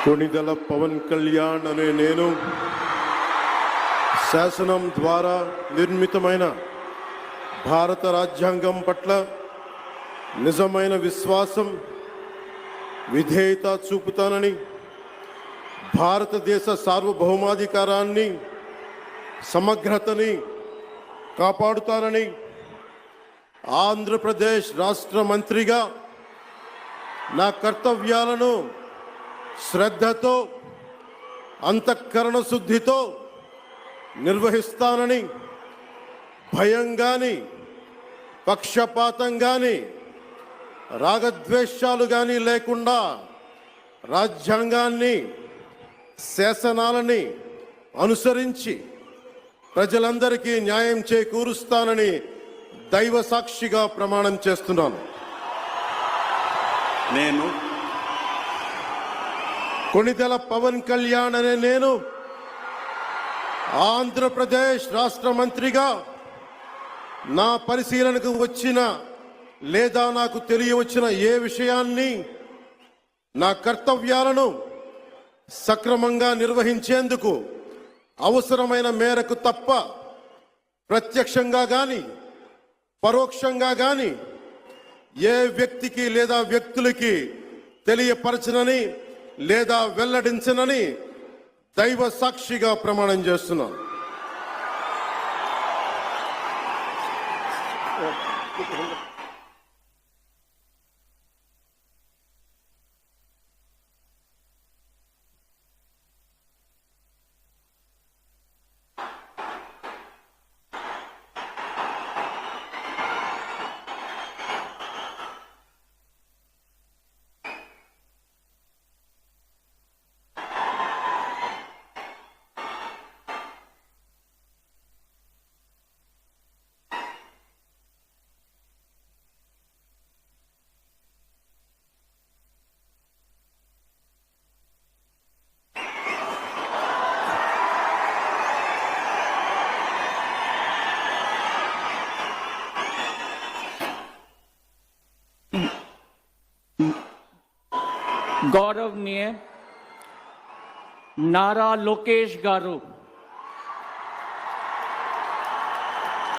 కొణిదెల పవన్ కళ్యాణ్ అనే నేను శాసనం ద్వారా నిర్మితమైన భారత రాజ్యాంగం పట్ల నిజమైన విశ్వాసం విధేయత చూపుతానని, భారతదేశ సార్వభౌమాధికారాన్ని సమగ్రతని కాపాడుతానని, ఆంధ్రప్రదేశ్ రాష్ట్ర మంత్రిగా నా కర్తవ్యాలను శ్రద్ధతో అంతఃకరణ శుద్ధితో నిర్వహిస్తానని, భయం కానీ పక్షపాతం కానీ రాగద్వేషాలు కానీ లేకుండా రాజ్యాంగాన్ని శాసనాలని అనుసరించి ప్రజలందరికీ న్యాయం చేకూరుస్తానని దైవ సాక్షిగా ప్రమాణం చేస్తున్నాను. నేను కొణిదెల పవన్ కళ్యాణ్ అనే నేను ఆంధ్రప్రదేశ్ రాష్ట్ర మంత్రిగా నా పరిశీలనకు వచ్చిన లేదా నాకు తెలియవచ్చిన ఏ విషయాన్ని నా కర్తవ్యాలను సక్రమంగా నిర్వహించేందుకు అవసరమైన మేరకు తప్ప ప్రత్యక్షంగా కానీ పరోక్షంగా కానీ ఏ వ్యక్తికి లేదా వ్యక్తులకి తెలియపరచనని లేదా వెల్లడించనని దైవ సాక్షిగా ప్రమాణం చేస్తున్నాను. गौरवनीय नारा लोकेश गारू